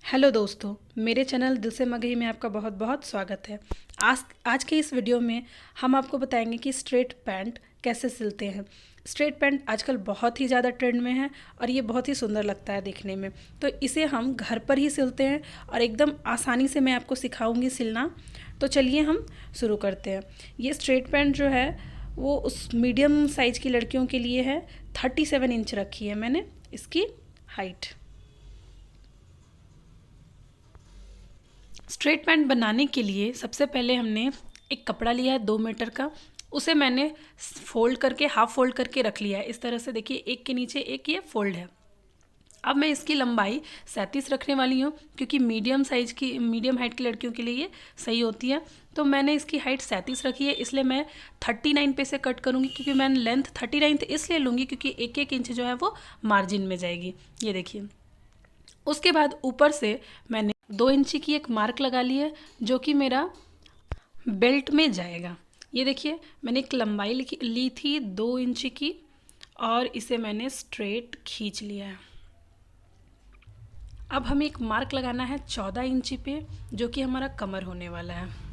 Hello दोस्तों, मेरे channel दिल से मगही में आपका बहुत बहुत स्वागत है। आज के इस वीडियो में हम आपको बताएंगे कि स्ट्रेट पैंट कैसे सिलते हैं। स्ट्रेट पैंट आजकल बहुत ही ज़्यादा ट्रेंड में है और ये बहुत ही सुंदर लगता है देखने में। तो इसे हम घर पर ही सिलते हैं और एकदम आसानी से मैं आपको सिखाऊंगी सिलना। तो चलिए हम शुरू करते हैं। ये स्ट्रेट पैंट जो है वो उस मीडियम साइज़ की लड़कियों के लिए है। 37 इंच रखी है मैंने इसकी हाइट। स्ट्रेट पैंट बनाने के लिए सबसे पहले हमने एक कपड़ा लिया है 2 मीटर का। उसे मैंने फोल्ड करके हाफ फोल्ड करके रख लिया है इस तरह से। देखिए, एक के नीचे एक ये फोल्ड है। अब मैं इसकी लंबाई 37 रखने वाली हूँ क्योंकि मीडियम हाइट की लड़कियों के लिए ये सही होती है। तो मैंने इसकी हाइट 37 रखी है, इसलिए मैं 39 पे से कट करूँगी क्योंकि मैं लेंथ 39 इसलिए लूँगी क्योंकि एक एक इंच जो है वो मार्जिन में जाएगी। ये देखिए, उसके बाद ऊपर से मैंने 2 इंची की एक मार्क लगा ली है जो कि मेरा बेल्ट में जाएगा। ये देखिए, मैंने एक लंबाई ली थी 2 इंची की और इसे मैंने स्ट्रेट खींच लिया है। अब हमें एक मार्क लगाना है 14 इंची पे जो कि हमारा कमर होने वाला है।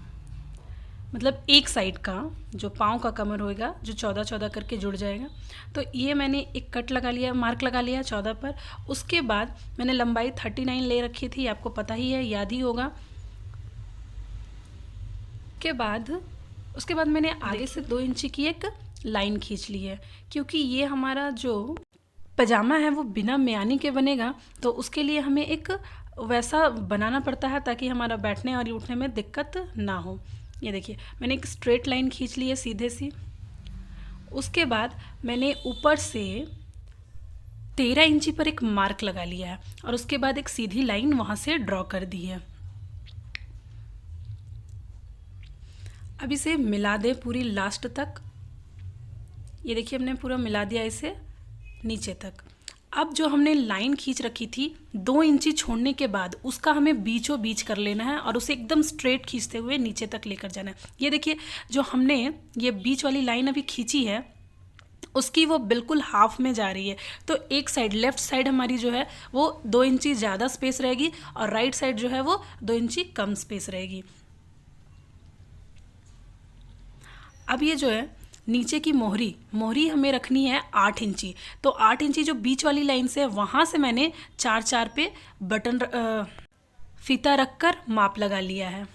मतलब एक साइड का जो पाँव का कमर होएगा जो 14-14 करके जुड़ जाएगा। तो ये मैंने एक कट लगा लिया, मार्क लगा लिया 14 पर। उसके बाद मैंने लंबाई 39 ले रखी थी, आपको पता ही है, याद ही होगा। उसके बाद मैंने आगे से 2 इंची की एक लाइन खींच ली है क्योंकि ये हमारा जो पजामा है वो बिना म्यानी के बनेगा। तो उसके लिए हमें एक वैसा बनाना पड़ता है ताकि हमारा बैठने और उठने में दिक्कत ना हो। ये देखिए, मैंने एक स्ट्रेट लाइन खींच ली है सीधे सी। उसके बाद मैंने ऊपर से 13 इंची पर एक मार्क लगा लिया है और उसके बाद एक सीधी लाइन वहाँ से ड्रॉ कर दी है। अब इसे मिला दें पूरी लास्ट तक। ये देखिए, हमने पूरा मिला दिया इसे नीचे तक। अब जो हमने लाइन खींच रखी थी 2 इंची छोड़ने के बाद उसका हमें बीचों बीच कर लेना है और उसे एकदम स्ट्रेट खींचते हुए नीचे तक लेकर जाना है। ये देखिए, जो हमने ये बीच वाली लाइन अभी खींची है उसकी वो बिल्कुल हाफ में जा रही है। तो एक साइड लेफ्ट साइड हमारी जो है वो 2 इंची ज़्यादा स्पेस रहेगी और राइट साइड जो है वो 2 इंची कम स्पेस रहेगी। अब ये जो है नीचे की मोहरी हमें रखनी है 8 इंची। तो 8 इंची जो बीच वाली लाइन से है वहाँ से मैंने 4-4 पे बटन फीता रखकर माप लगा लिया है।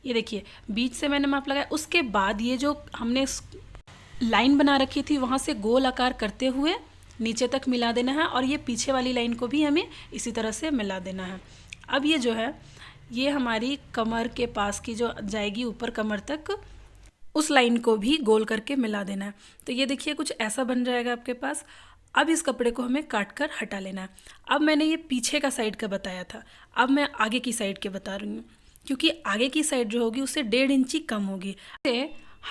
ये देखिए, बीच से मैंने माप लगाया। उसके बाद ये जो हमने लाइन बना रखी थी वहाँ से गोल आकार करते हुए नीचे तक मिला देना है और ये पीछे वाली लाइन को भी हमें इसी तरह से मिला देना है। अब ये जो है ये हमारी कमर के पास की जो जाएगी ऊपर कमर तक, उस लाइन को भी गोल करके मिला देना है। तो ये देखिए, कुछ ऐसा बन जाएगा आपके पास। अब इस कपड़े को हमें काट कर हटा लेना है। अब मैंने ये पीछे का साइड का बताया था, अब मैं आगे की साइड के बता रही हूँ क्योंकि आगे की साइड जो होगी उससे 1.5 इंची कम होगी।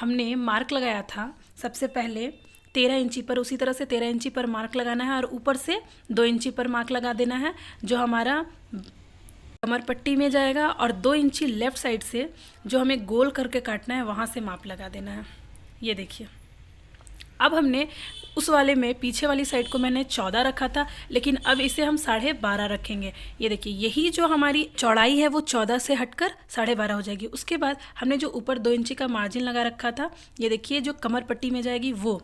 हमने मार्क लगाया था सबसे पहले 13 इंची पर, उसी तरह से 13 इंची पर मार्क लगाना है और ऊपर से 2 इंची पर मार्क लगा देना है जो हमारा कमर पट्टी में जाएगा और 2 इंची लेफ़्ट साइड से जो हमें गोल करके काटना है वहाँ से माप लगा देना है। ये देखिए, अब हमने उस वाले में पीछे वाली साइड को मैंने 14 रखा था, लेकिन अब इसे हम 12.5 रखेंगे। ये देखिए, यही जो हमारी चौड़ाई है वो 14 से हटकर 12.5 हो जाएगी। उसके बाद हमने जो ऊपर 2 इंची का मार्जिन लगा रखा था, ये देखिए जो कमर पट्टी में जाएगी वो,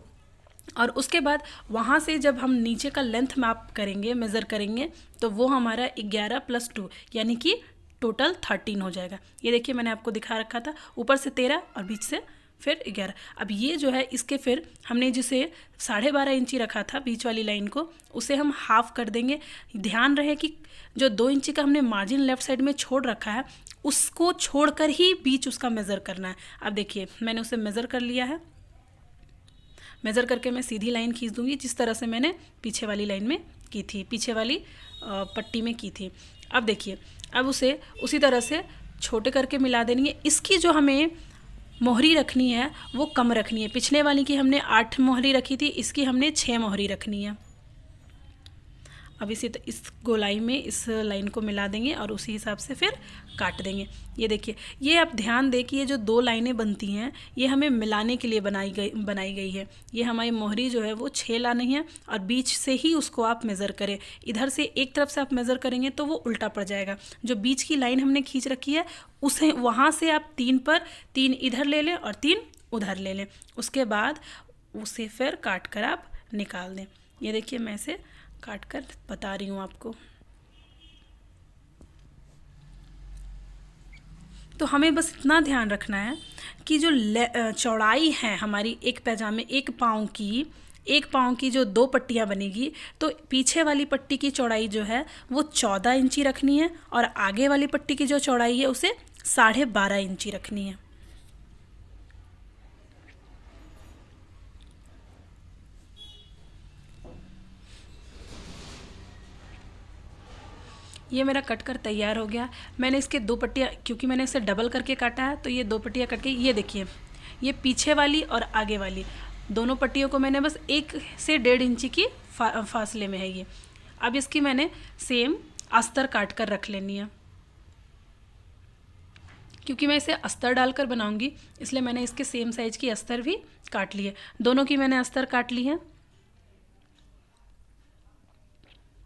और उसके बाद वहाँ से जब हम नीचे का लेंथ मैप करेंगे, मेज़र करेंगे, तो वो हमारा 11 + 2 यानी कि टोटल 13 हो जाएगा। ये देखिए, मैंने आपको दिखा रखा था, ऊपर से 13 और बीच से फिर 11। अब ये जो है इसके फिर हमने जिसे 12.5 इंची रखा था बीच वाली लाइन को, उसे हम हाफ कर देंगे। ध्यान रहे कि जो 2 इंची का हमने मार्जिन लेफ़्ट साइड में छोड़ रखा है उसको छोड़कर ही बीच उसका मेज़र करना है। अब देखिए, मैंने उसे मेज़र कर लिया है। मेज़र करके मैं सीधी लाइन खींच दूंगी जिस तरह से मैंने पीछे वाली लाइन में की थी, पीछे वाली पट्टी में की थी। अब देखिए, अब उसे उसी तरह से छोटे करके मिला देंगे। इसकी जो हमें मोहरी रखनी है वो कम रखनी है। पिछले वाली की हमने 8 मोहरी रखी थी, इसकी हमने 6 मोहरी रखनी है। अब इस गोलाई में इस लाइन को मिला देंगे और उसी हिसाब से फिर काट देंगे। ये देखिए, ये आप ध्यान दें कि ये जो 2 लाइनें बनती हैं ये हमें मिलाने के लिए बनाई गई है। ये हमारी मोहरी जो है वो 6 लानी है और बीच से ही उसको आप मेज़र करें। इधर से एक तरफ से आप मेज़र करेंगे तो वो उल्टा पड़ जाएगा। जो बीच की लाइन हमने खींच रखी है उसे वहाँ से आप 3 पर 3 इधर ले लें और 3 उधर ले लें। उसके बाद उसे फिर काट कर आप निकाल दें। ये देखिए, मैं इसे काट कर बता रही हूँ आपको। तो हमें बस इतना ध्यान रखना है कि जो चौड़ाई है हमारी एक पैजामे एक पाँव की जो 2 पट्टियाँ बनेगी, तो पीछे वाली पट्टी की चौड़ाई जो है वो 14 इंची रखनी है और आगे वाली पट्टी की जो चौड़ाई है उसे 12.5 इंची रखनी है। ये मेरा कट कर तैयार हो गया। मैंने इसके 2 पट्टियाँ, क्योंकि मैंने इसे डबल करके काटा है तो ये 2 पट्टियाँ कट के, ये देखिए, ये पीछे वाली और आगे वाली दोनों पट्टियों को मैंने बस 1 से 1.5 इंची की फासले में है ये। अब इसकी मैंने सेम अस्तर काट कर रख लेनी है। क्योंकि मैं इसे अस्तर डालकर बनाऊंगी इसलिए मैंने इसके सेम साइज की अस्तर भी काट ली है। दोनों की मैंने अस्तर काट ली है।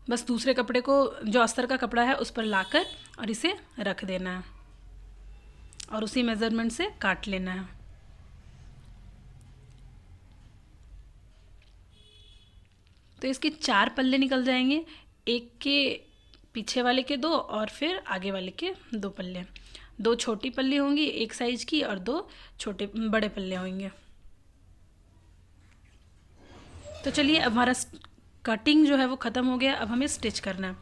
बस दूसरे कपड़े को, जो अस्तर का कपड़ा है, उस पर लाकर और इसे रख देना है और उसी मेज़रमेंट से काट लेना है। तो इसके 4 पल्ले निकल जाएंगे, एक के पीछे वाले के 2 और फिर आगे वाले के 2 पल्ले। 2 छोटी पल्ली होंगी एक साइज की और 2 बड़े पल्ले होंगे। तो चलिए, अब हमारा कटिंग जो है वो ख़त्म हो गया। अब हमें स्टिच करना है।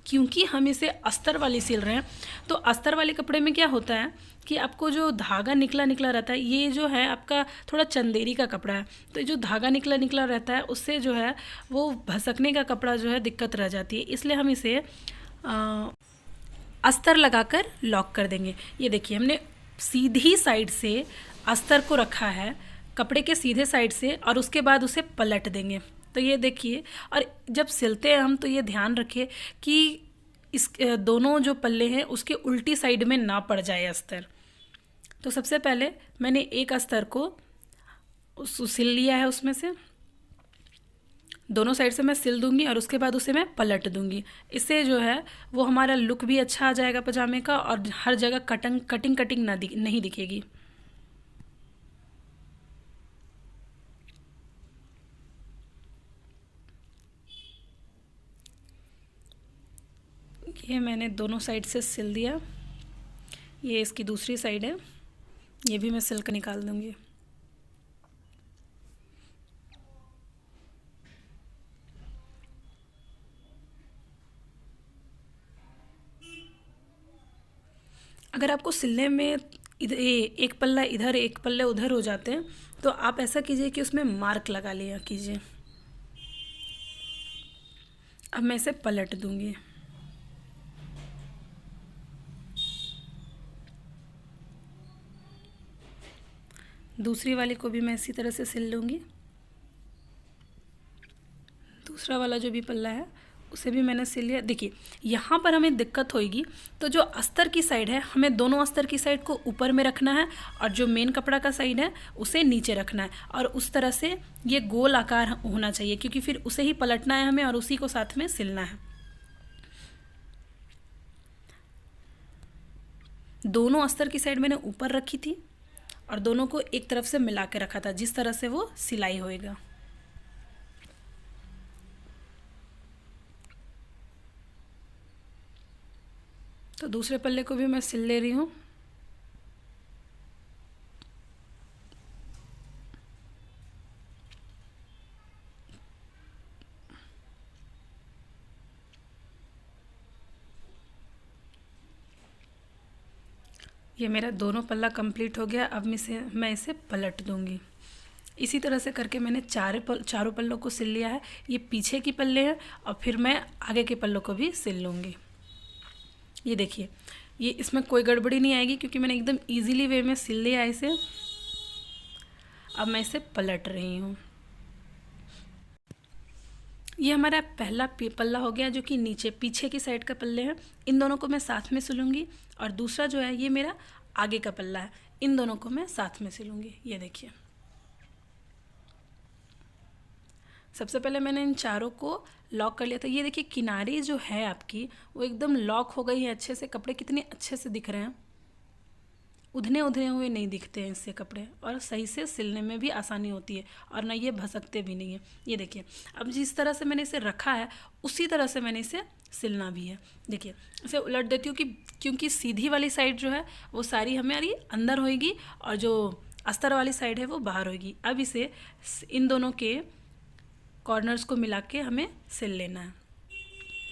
क्योंकि हम इसे अस्तर वाली सिल रहे हैं तो अस्तर वाले कपड़े में क्या होता है कि आपको जो धागा निकला निकला रहता है, ये जो है आपका थोड़ा चंदेरी का कपड़ा है, तो जो धागा निकला निकला रहता है उससे जो है वो भसकने का कपड़ा जो है दिक्कत रह जाती है। इसलिए हम इसे अस्तर लगाकर लॉक कर देंगे। ये देखिए, हमने सीधी साइड से अस्तर को रखा है कपड़े के सीधे साइड से और उसके बाद उसे पलट देंगे। तो ये देखिए, और जब सिलते हैं हम तो ये ध्यान रखिए कि इस दोनों जो पल्ले हैं उसके उल्टी साइड में ना पड़ जाए अस्तर। तो सबसे पहले मैंने एक अस्तर को सिल लिया है, उसमें से दोनों साइड से मैं सिल दूंगी और उसके बाद उसे मैं पलट दूंगी। इससे जो है वो हमारा लुक भी अच्छा आ जाएगा पजामे का और हर जगह कटिंग नहीं दिखेगी। ये मैंने दोनों साइड से सिल दिया। ये इसकी दूसरी साइड है, ये भी मैं सिल कर निकाल दूंगी। अगर आपको सिलने में इधर एक पल्ला इधर एक पल्ले उधर हो जाते हैं तो आप ऐसा कीजिए कि उसमें मार्क लगा लिया कीजिए। अब मैं इसे पलट दूंगी। दूसरी वाली को भी मैं इसी तरह से सिल लूँगी। दूसरा वाला जो भी पल्ला है उसे भी मैंने सिल लिया। देखिए, यहाँ पर हमें दिक्कत होगी तो जो अस्तर की साइड है हमें दोनों अस्तर की साइड को ऊपर में रखना है और जो मेन कपड़ा का साइड है उसे नीचे रखना है और उस तरह से ये गोल आकार होना चाहिए, क्योंकि फिर उसे ही पलटना है हमें और उसी को साथ में सिलना है। दोनों अस्तर की साइड मैंने ऊपर रखी थी और दोनों को एक तरफ से मिला के रखा था, जिस तरह से वो सिलाई होएगा। तो दूसरे पल्ले को भी मैं सिल ले रही हूँ। ये मेरा दोनों पल्ला कंप्लीट हो गया। अब मैं इसे पलट दूंगी। इसी तरह से करके मैंने चारों पल्लों को सिल लिया है। ये पीछे की पल्ले हैं और फिर मैं आगे के पल्लों को भी सिल लूँगी। ये देखिए, ये इसमें कोई गड़बड़ी नहीं आएगी क्योंकि मैंने एकदम इजीली वे में सिल लिया है इसे। अब मैं इसे पलट रही हूँ। ये हमारा पहला पल्ला हो गया जो कि नीचे पीछे की साइड का पल्ले हैं, इन दोनों को मैं साथ में सिलूँगी। और दूसरा जो है ये मेरा आगे का पल्ला है, इन दोनों को मैं साथ में सिलूँगी। ये देखिए, सबसे पहले मैंने इन चारों को लॉक कर लिया था। ये देखिए किनारे जो है आपकी वो एकदम लॉक हो गई है अच्छे से। कपड़े कितने अच्छे से दिख रहे हैं, उधने उधने हुए नहीं दिखते हैं इससे कपड़े, और सही से सिलने में भी आसानी होती है और ना ये भसकते भी नहीं है। ये देखिए, अब जिस तरह से मैंने इसे रखा है उसी तरह से मैंने इसे सिलना भी है। देखिए इसे उलट देती हूँ कि क्योंकि सीधी वाली साइड जो है वो सारी हमारी अंदर होएगी और जो अस्तर वाली साइड है वो बाहर होएगी। अब इसे इन दोनों के कॉर्नर्स को मिला के हमें सिल लेना है।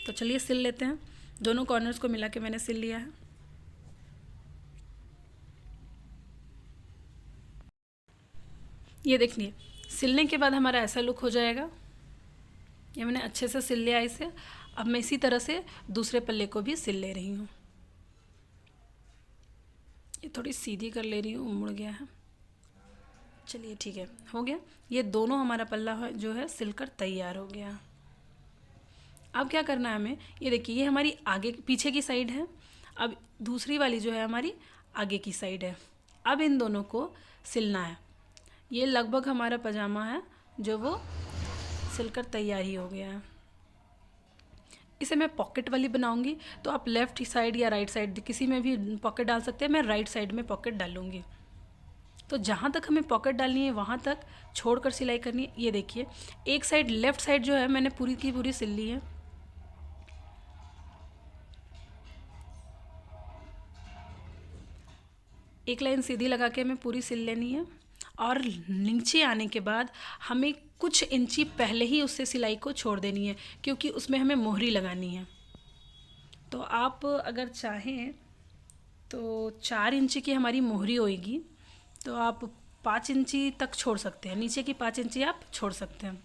तो चलिए सिल लेते हैं। दोनों कॉर्नर्स को मिला के मैंने सिल लिया है। ये देखिए, सिलने के बाद हमारा ऐसा लुक हो जाएगा। ये मैंने अच्छे से सिल लिया इसे। अब मैं इसी तरह से दूसरे पल्ले को भी सिल ले रही हूँ। ये थोड़ी सीधी कर ले रही हूँ, मुड़ गया है। चलिए ठीक है, हो गया। ये दोनों हमारा पल्ला जो है सिलकर तैयार हो गया। अब क्या करना है हमें, ये देखिए ये हमारी आगे पीछे की साइड है, अब दूसरी वाली जो है हमारी आगे की साइड है। अब इन दोनों को सिलना है। ये लगभग हमारा पजामा है जो वो सिलकर तैयार ही हो गया है। इसे मैं पॉकेट वाली बनाऊंगी, तो आप लेफ़्ट साइड या राइट साइड किसी में भी पॉकेट डाल सकते हैं। मैं राइट साइड में पॉकेट डालूंगी। तो जहाँ तक हमें पॉकेट डालनी है वहाँ तक छोड़कर सिलाई करनी है। ये देखिए, एक साइड लेफ़्ट साइड जो है मैंने पूरी की पूरी सिल ली है। एक लाइन सीधी लगा के हमें पूरी सिल लेनी है। और नीचे आने के बाद हमें कुछ इंची पहले ही उससे सिलाई को छोड़ देनी है, क्योंकि उसमें हमें मोहरी लगानी है। तो आप अगर चाहें तो 4 इंची की हमारी मोहरी होएगी, तो आप 5 इंची तक छोड़ सकते हैं। नीचे की 5 इंची आप छोड़ सकते हैं।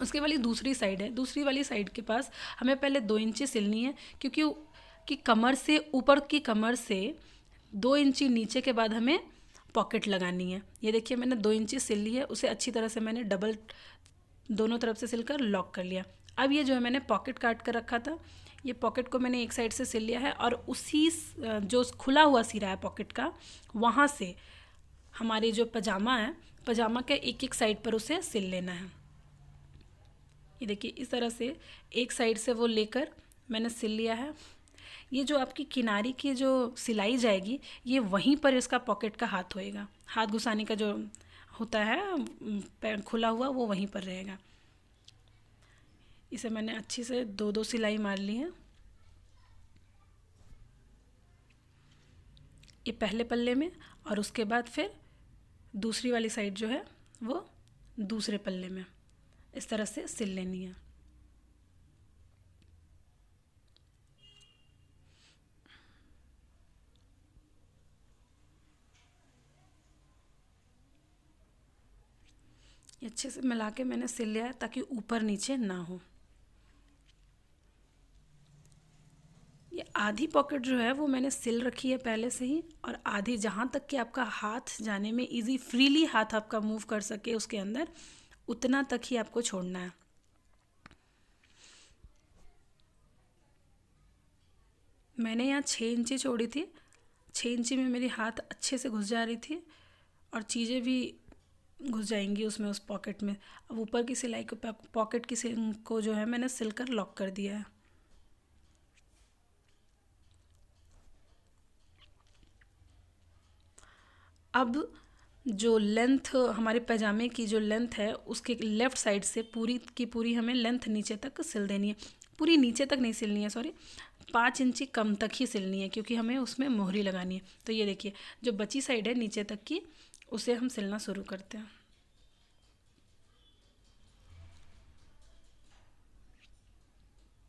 उसके वाली दूसरी साइड है, दूसरी वाली साइड के पास हमें पहले 2 इंची सिलनी है, क्योंकि कमर से ऊपर की कमर से 2 इंची नीचे के बाद हमें पॉकेट लगानी है। ये देखिए मैंने 2 इंची सिल ली है, उसे अच्छी तरह से मैंने डबल दोनों तरफ से सिलकर लॉक कर लिया। अब ये जो है मैंने पॉकेट काट कर रखा था, ये पॉकेट को मैंने एक साइड से सिल लिया है और उसी जो खुला हुआ सिरा है पॉकेट का, वहाँ से हमारे जो पजामा है, पजामा के एक एक साइड पर उसे सिल लेना है। ये देखिए इस तरह से एक साइड से वो लेकर मैंने सिल लिया है। ये जो आपकी किनारी की जो सिलाई जाएगी, ये वहीं पर इसका पॉकेट का हाथ होएगा। हाथ घुसाने का जो होता है खुला हुआ, वो वहीं पर रहेगा। इसे मैंने अच्छी से 2-2 सिलाई मार ली है। ये पहले पल्ले में, और उसके बाद फिर दूसरी वाली साइड जो है वो दूसरे पल्ले में इस तरह से सिल लेनी है। ये अच्छे से मिला के मैंने सिल लिया है ताकि ऊपर नीचे ना हो। ये आधी पॉकेट जो है वो मैंने सिल रखी है पहले से ही, और आधी जहाँ तक कि आपका हाथ जाने में इजी फ्रीली हाथ आपका मूव कर सके उसके अंदर, उतना तक ही आपको छोड़ना है। मैंने यहाँ 6 इंची छोड़ी थी। 6 इंची में मेरी हाथ अच्छे से घुस जा रही थी और चीज़ें भी घुस जाएंगी उसमें, उस पॉकेट में। अब ऊपर की सिलाई को पॉकेट की को जो है मैंने सिलकर लॉक कर दिया है। अब जो लेंथ हमारे पैजामे की जो लेंथ है, उसके लेफ़्ट साइड से पूरी की पूरी हमें लेंथ नीचे तक सिल देनी है। पूरी नीचे तक नहीं सिलनी है, सॉरी, 5 इंची कम तक ही सिलनी है, क्योंकि हमें उसमें मोहरी लगानी है। तो ये देखिए जो बची साइड है नीचे तक की, उसे हम सिलना शुरू करते हैं।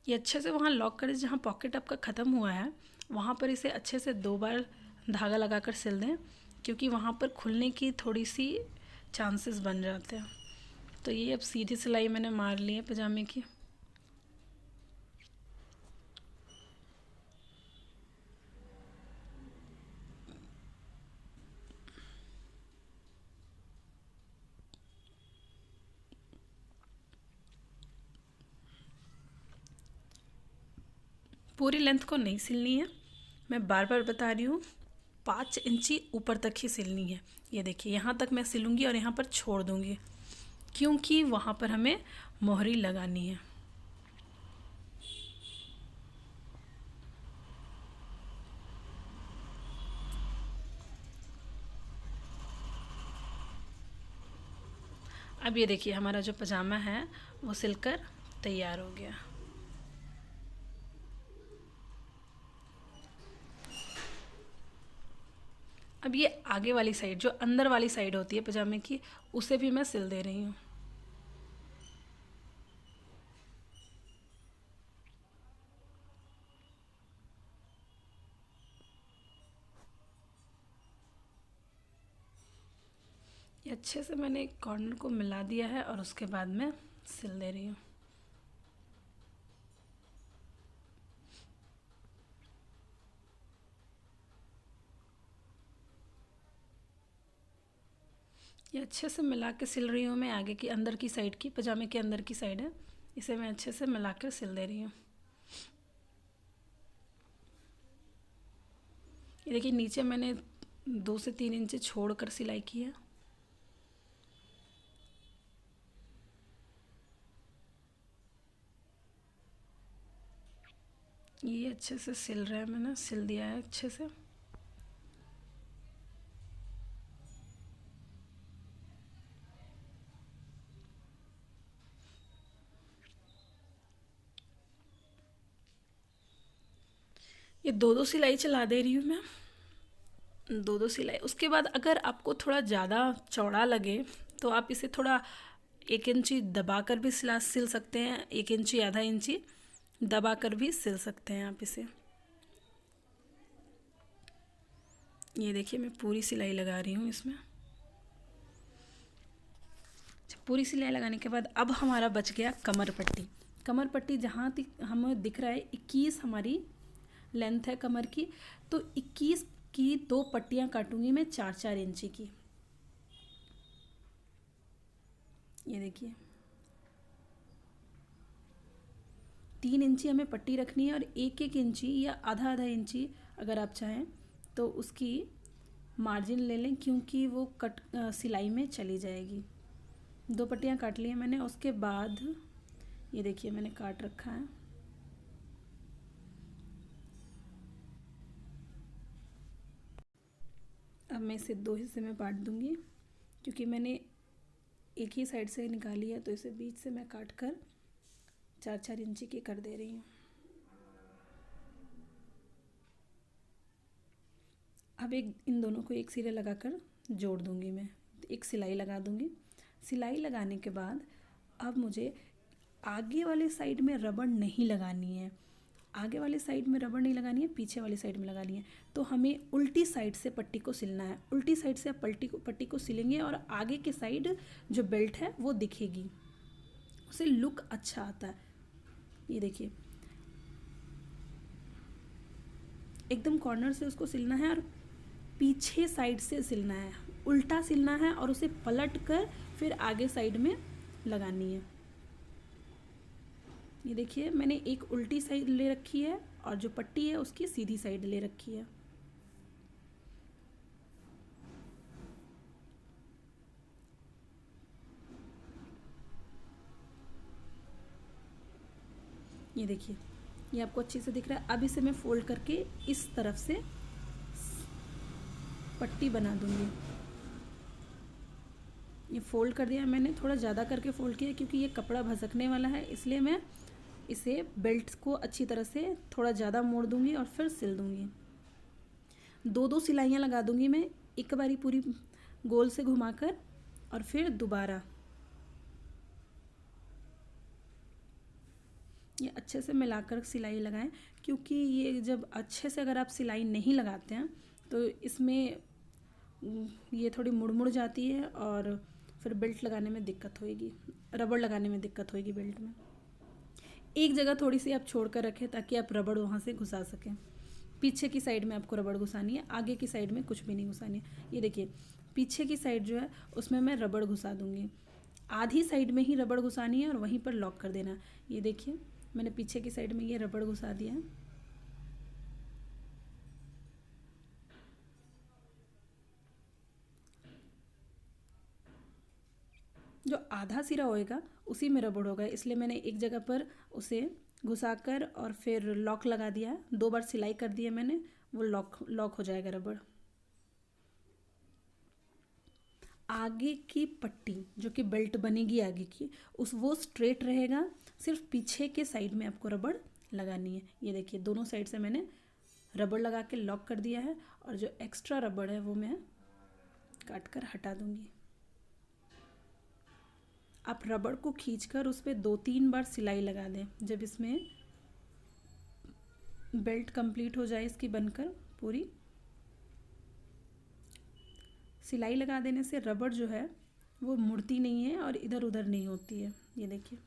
ये अच्छे से वहाँ लॉक करें, जहाँ पॉकेट आपका ख़त्म हुआ है वहाँ पर इसे अच्छे से 2 बार धागा लगाकर सिल दें, क्योंकि वहाँ पर खुलने की थोड़ी सी चांसेस बन जाते हैं। तो ये अब सीधी सिलाई मैंने मार ली है पजामे की। पूरी लेंथ को नहीं सिलनी है, मैं बार बार बता रही हूँ, 5 इंची ऊपर तक ही सिलनी है। ये देखिए यहाँ तक मैं सिलूँगी और यहाँ पर छोड़ दूँगी, क्योंकि वहाँ पर हमें मोहरी लगानी है। अब ये देखिए हमारा जो पजामा है वो सिलकर तैयार हो गया। अब ये आगे वाली साइड, जो अंदर वाली साइड होती है पजामे की, उसे भी मैं सिल दे रही हूँ। ये अच्छे से मैंने कॉर्नर को मिला दिया है और उसके बाद मैं सिल दे रही हूँ। ये अच्छे से मिला के सिल रही हूँ मैं। आगे की अंदर की साइड की, पजामे के अंदर की साइड है, इसे मैं अच्छे से मिला कर सिल दे रही हूँ। ये देखिए नीचे मैंने 2 से 3 इंच छोड़ कर सिलाई की है। ये अच्छे से सिल रहा है, मैंने सिल दिया है अच्छे से। ये 2-2 सिलाई चला दे रही हूँ मैं, 2-2 सिलाई। उसके बाद अगर आपको थोड़ा ज़्यादा चौड़ा लगे तो आप इसे थोड़ा 1 इंची दबा कर भी सिल सकते हैं, 1 इंची आधा इंची दबा कर भी सिल सकते हैं आप इसे। ये देखिए मैं पूरी सिलाई लगा रही हूँ इसमें। पूरी सिलाई लगाने के बाद अब हमारा बच गया कमर पट्टी। कमर पट्टी जहाँ तक हमें दिख रहा है 21 हमारी लेंथ है कमर की, तो 21 की 2 पट्टियाँ काटूंगी मैं 4-4 इंची की। ये देखिए 3 इंची हमें पट्टी रखनी है और 1-1 इंची या आधा-आधा इंची अगर आप चाहें तो उसकी मार्जिन ले लें, क्योंकि वो सिलाई में चली जाएगी। 2 पट्टियाँ काट ली हैं मैंने। उसके बाद ये देखिए मैंने काट रखा है। अब मैं इसे 2 हिस्से में बांट दूंगी, क्योंकि मैंने एक ही साइड से निकाली है, तो इसे बीच से मैं काट कर 4-4 इंची की कर दे रही हूँ। अब इन दोनों को एक सिरे लगाकर जोड़ दूंगी मैं, एक सिलाई लगा दूंगी। सिलाई लगाने के बाद अब मुझे आगे वाले साइड में रबड़ नहीं लगानी है, आगे वाली साइड में रबड़ नहीं लगानी है, पीछे वाली साइड में लगानी है। तो हमें उल्टी साइड से पट्टी को सिलना है। उल्टी साइड से आप पट्टी को सिलेंगे और आगे की साइड जो बेल्ट है वो दिखेगी, उसे लुक अच्छा आता है। ये देखिए एकदम कॉर्नर से उसको सिलना है और पीछे साइड से सिलना है, उल्टा सिलना है और उसे पलट कर फिर आगे साइड में लगानी है। ये देखिए मैंने एक उल्टी साइड ले रखी है और जो पट्टी है उसकी सीधी साइड ले रखी है। ये देखिए ये आपको अच्छे से दिख रहा है। अब इसे मैं फोल्ड करके इस तरफ से पट्टी बना दूंगी। ये फोल्ड कर दिया मैंने, थोड़ा ज़्यादा करके फोल्ड किया क्योंकि ये कपड़ा भसकने वाला है, इसलिए मैं इसे बेल्ट को अच्छी तरह से थोड़ा ज़्यादा मोड़ दूंगी और फिर सिल दूंगी। 2-2 सिलाइयाँ लगा दूंगी मैं, एक बारी पूरी गोल से घुमाकर और फिर दोबारा। ये अच्छे से मिलाकर सिलाई लगाएं, क्योंकि ये जब अच्छे से अगर आप सिलाई नहीं लगाते हैं तो इसमें ये थोड़ी मुड़ मुड़ जाती है और फिर बेल्ट लगाने में दिक्कत होएगी, रबड़ लगाने में दिक्कत होएगी बेल्ट में। एक जगह थोड़ी सी आप छोड़ कर रखें ताकि आप रबड़ वहाँ से घुसा सकें। पीछे की साइड में आपको रबड़ घुसानी है, आगे की साइड में कुछ भी नहीं घुसानी है। ये देखिए पीछे की साइड जो है उसमें मैं रबड़ घुसा दूँगी, आधी साइड में ही रबड़ घुसानी है और वहीं पर लॉक कर देना। ये देखिए मैंने पीछे की साइड में ये रबड़ घुसा दिया है। जो आधा सिरा होएगा उसी में रबड़ होगा, इसलिए मैंने एक जगह पर उसे घुसाकर और फिर लॉक लगा दिया है। 2 बार सिलाई कर दी है मैंने, वो लॉक हो जाएगा रबड़। आगे की पट्टी जो कि बेल्ट बनेगी आगे की, वो स्ट्रेट रहेगा, सिर्फ पीछे के साइड में आपको रबड़ लगानी है। ये देखिए दोनों साइड से मैंने रबड़ लगा के लॉक कर दिया है, और जो एक्स्ट्रा रबड़ है वो मैं काट कर हटा दूंगी। आप रबड़ को खींचकर उस पर 2-3 बार सिलाई लगा दें। जब इसमें बेल्ट कंप्लीट हो जाए इसकी बनकर पूरी, सिलाई लगा देने से रबड़ जो है वो मुड़ती नहीं है और इधर उधर नहीं होती है। ये देखिए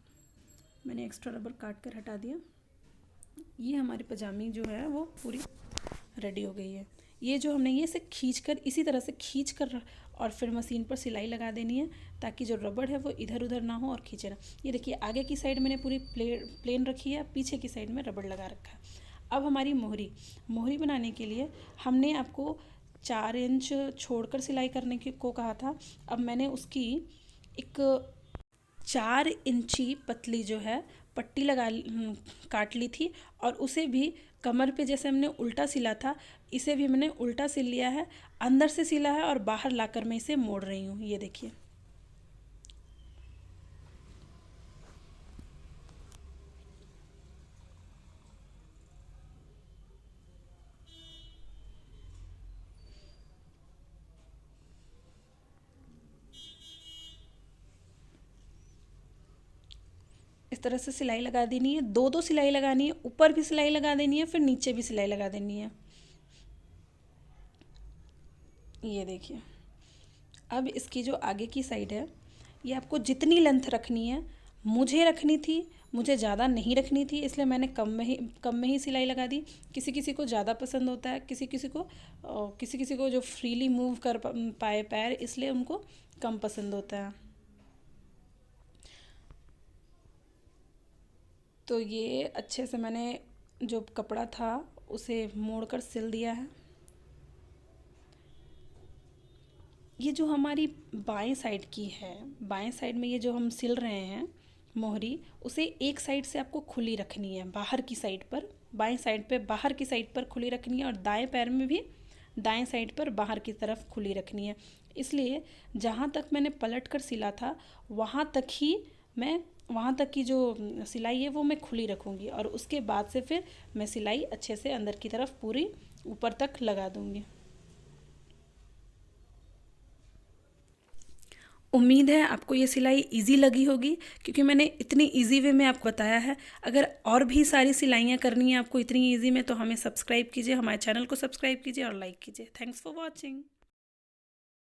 मैंने एक्स्ट्रा रबड़ काट कर हटा दिया। ये हमारी पजामी जो है वो पूरी रेडी हो गई है। ये जो हमने ये इसे खींचकर इसी तरह से खींचकर और फिर मशीन पर सिलाई लगा देनी है, ताकि जो रबड़ है वो इधर उधर ना हो और खींचे ना। ये देखिए आगे की साइड मैंने पूरी प्लेन रखी है, पीछे की साइड में रबड़ लगा रखा है। अब हमारी मोहरी बनाने के लिए हमने आपको 4 इंच छोड़कर सिलाई करने को कहा था। अब मैंने उसकी एक 4 इंची पतली जो है पट्टी काट ली थी, और उसे भी कमर पे जैसे हमने उल्टा सिला था, इसे भी मैंने उल्टा सिल लिया है। अंदर से सिला है और बाहर लाकर मैं इसे मोड़ रही हूँ। ये देखिए इस तरह से सिलाई लगा देनी है। 2-2 सिलाई लगानी है, ऊपर भी सिलाई लगा देनी है, फिर नीचे भी सिलाई लगा देनी है। ये देखिए अब इसकी जो आगे की साइड है, ये आपको जितनी लेंथ रखनी है, मुझे रखनी थी, मुझे ज़्यादा नहीं रखनी थी, इसलिए मैंने कम में ही सिलाई लगा दी। किसी किसी को ज़्यादा पसंद होता है, किसी किसी को जो फ्रीली मूव कर पाए पैर, इसलिए उनको कम पसंद होता है। तो ये अच्छे से मैंने जो कपड़ा था उसे मोड़कर सिल दिया है। ये जो हमारी बाएं साइड की है, बाएं साइड में ये जो हम सिल रहे हैं मोहरी, उसे एक साइड से आपको खुली रखनी है, बाहर की साइड पर, बाएं साइड पे बाहर की साइड पर खुली रखनी है, और दाएं पैर में भी दाएं साइड पर बाहर की तरफ खुली रखनी है। इसलिए जहाँ तक मैंने पलट कर सिला था वहाँ तक की जो सिलाई है वो मैं खुली रखूँगी, और उसके बाद से फिर मैं सिलाई अच्छे से अंदर की तरफ पूरी ऊपर तक लगा दूँगी। उम्मीद है आपको ये सिलाई इजी लगी होगी, क्योंकि मैंने इतनी इजी वे में आपको बताया है। अगर और भी सारी सिलाइयाँ करनी है आपको इतनी इजी में, तो हमें सब्सक्राइब कीजिए, हमारे चैनल को सब्सक्राइब कीजिए और लाइक कीजिए। Thanks for watching.